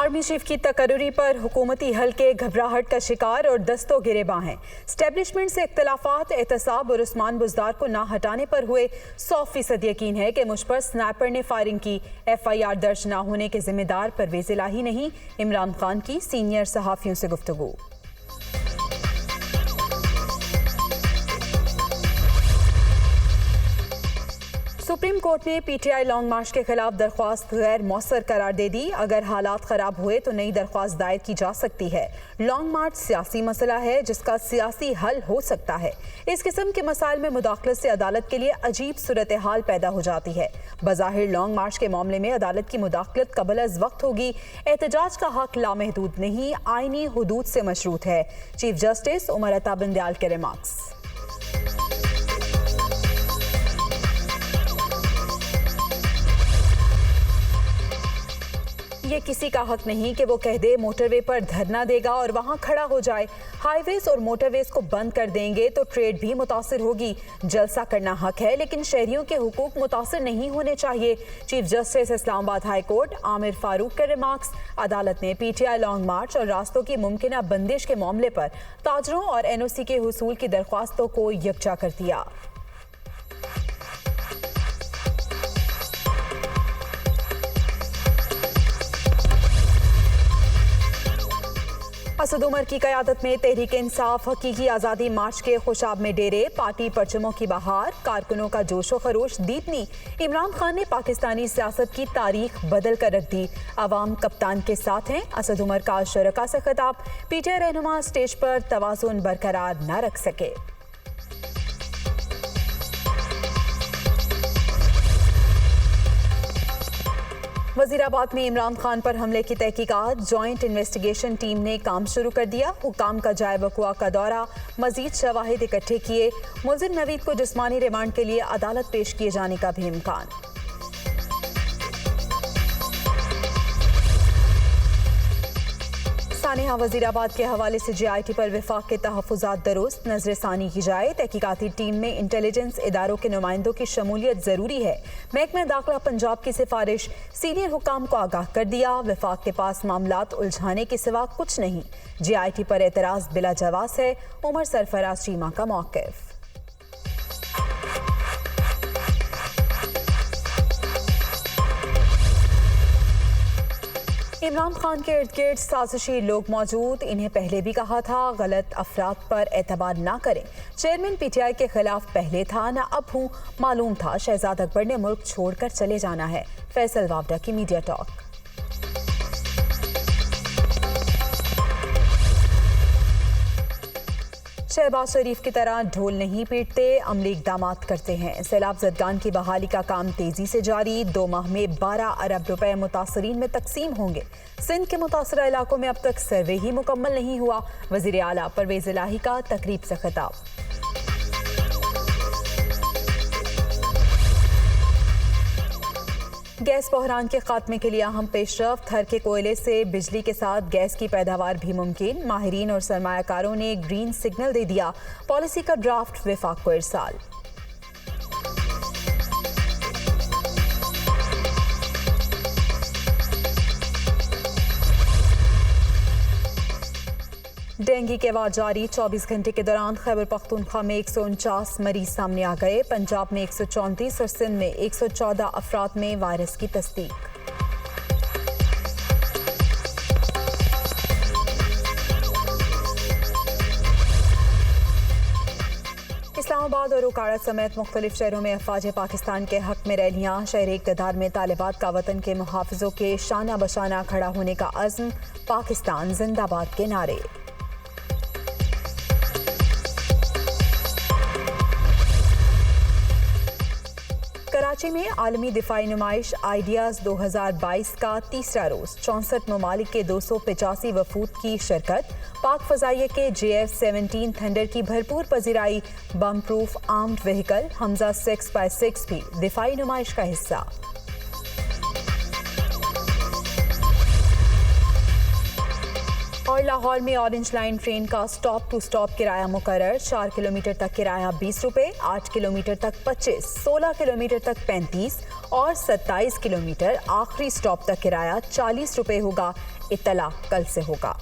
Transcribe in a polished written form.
Army chief की तकर्री पर हुकूमती हल्के घबराहट का शिकार और दस्तों गिरेबां हैं। स्टैब्लिशमेंट से इख्तलाफात, एहतसाब और उस्मान बुज़दार को ना हटाने पर हुए 100% यकीन है कि मुझ पर स्नैपर ने फायरिंग की। FIR दर्ज ना होने के जिम्मेदार परवेज़ इलाही नहीं, इमरान खान की सीनियर सहाफ़ियों से गुफ्तगू। सुप्रीम कोर्ट ने PTI लॉन्ग मार्च के खिलाफ दरख्वास्त गैर मौसर करार दे दी। अगर हालात खराब हुए तो नई दरख्वास्त दायर की जा सकती है। लॉन्ग मार्च सियासी मसला है जिसका सियासी हल हो सकता है। इस किस्म के मसाइल में मुदाखलत से अदालत के लिए अजीब सूरत हाल पैदा हो जाती है। बज़ाहिर लॉन्ग मार्च के मामले में अदालत की मुदाखलत कबल अज़ वक्त होगी। एहतजाज का हक लामहदूद नहीं, आईनी हुदूद से मशरूत है। चीफ जस्टिस उमर अता बिंदयाल के रिमार्क्स। ये किसी का हक नहीं कि वो कह दे मोटरवे पर धरना देगा और वहां खड़ा हो जाए। हाईवेज और मोटरवेज को बंद कर देंगे तो ट्रेड भी मुतासिर होगी। जलसा करना हक है लेकिन शहरियों के हुकूक मुतासिर नहीं होने चाहिए। Chief justice Islamabad high court Aamir Farooq के रिमार्क्स। अदालत ने PTI लॉन्ग मार्च और रास्तों की मुमकिना बंदिश के मामले पर ताजरों और NOC के हुसूल की दरख्वास्तों को यकजा कर दिया। असद उमर की क़यादत में तहरीक इंसाफ हकीकी आज़ादी मार्च के खुशाब में डेरे, पार्टी परचमों की बहार, कारकुनों का जोशो खरोश दीदनी। इमरान खान ने पाकिस्तानी सियासत की तारीख बदल कर रख दी। अवाम कप्तान के साथ हैं। असद उमर का शुरका से खिताब। PTI रहनुमा स्टेज पर तवाज़ुन बरकरार न रख सके। वजीराबाद में इमरान खान पर हमले की तहकीकात, जॉइंट इन्वेस्टिगेशन टीम ने काम शुरू कर दिया। हुकाम का जाए वकुआ का दौरा, मजीद शवाहिद इकट्ठे किए। मुलजिम नवीद को जिस्मानी रिमांड के लिए अदालत पेश किए जाने का भी इम्कान। सानेहा वजीराबाद के हवाले से JIT पर विफाक के तहफ़्फ़ुज़ात दुरुस्त, नज़रसानी की जाए। तहकीकाती टीम में इंटेलिजेंस इदारों के नुमाइंदों की शमूलियत ज़रूरी है। महकमा दाखिला पंजाब की सिफारिश, सीनियर हुकाम को आगाह कर दिया। विफाक के पास मामलात उलझाने के सिवा कुछ नहीं। JIT पर एतराज़ बिला जवाज़ है। उमर सरफराज चीमा का मौक़िफ़। इमरान खान के इर्द गिर्द साजिशी लोग मौजूद। इन्हें पहले भी कहा था गलत अफराद पर एतबार ना करें। चेयरमैन PTI के खिलाफ पहले था ना अब हूँ। मालूम था शहजाद अकबर ने मुल्क छोड़कर चले जाना है। फैसल वावडा की मीडिया टॉक। शहबाज शरीफ की तरह ढोल नहीं पीटते, अमली इक़दामात करते हैं। सैलाब ज़दगान की बहाली का काम तेजी से जारी। 2 माह में 12 अरब रुपए मुतासरीन में तकसीम होंगे। सिंध के मुतासरा इलाकों में अब तक सर्वे ही मुकम्मल नहीं हुआ। वज़ीर आला परवेज़ इलाही का तकरीब से खिताब। गैस बहरान के खात्मे के लिए अहम पेशरफ्त। हर के कोयले से बिजली के साथ गैस की पैदावार भी मुमकिन। माहिरीन और सरमायाकारों ने ग्रीन सिग्नल दे दिया। पॉलिसी का ड्राफ्ट विफाक को इरसाल। डेंगू के वार जारी। 24 घंटे के दौरान खैबर पख्तूनख्वा में 149 मरीज सामने आ गए। पंजाब में 134 और सिंध में 114 अफराद में वायरस की तस्दीक। इस्लामाबाद और उकाड़ा समेत मुख्तलिफ शहरों में अफवाज पाकिस्तान के हक में रैलियां। शहर इक़्तिदार में तालिबात का वतन के मुहाफ़िज़ों के शाना बशाना खड़ा होने का अज़्म। पाकिस्तान जिंदाबाद के नारे। कराची में आलमी दिफाई नुमाइश आइडियाज़ 2022 का तीसरा रोज़। 64 ममालिक के 285 वफूद की शिरकत। पाक फ़ज़ाइया के JF-17 थंडर की भरपूर पजीराई। Bomb proof armed vehicle Hamza 6x6 भी दिफाई नुमाइश का हिस्सा। और लाहौर में ऑरेंज लाइन ट्रेन का स्टॉप टू स्टॉप किराया मुकर्रर। 4 किलोमीटर तक किराया 20 रुपये, 8 किलोमीटर तक 25, 16 किलोमीटर तक 35 और 27 किलोमीटर आखिरी स्टॉप तक किराया 40 रुपये होगा। इत्तला कल से होगा।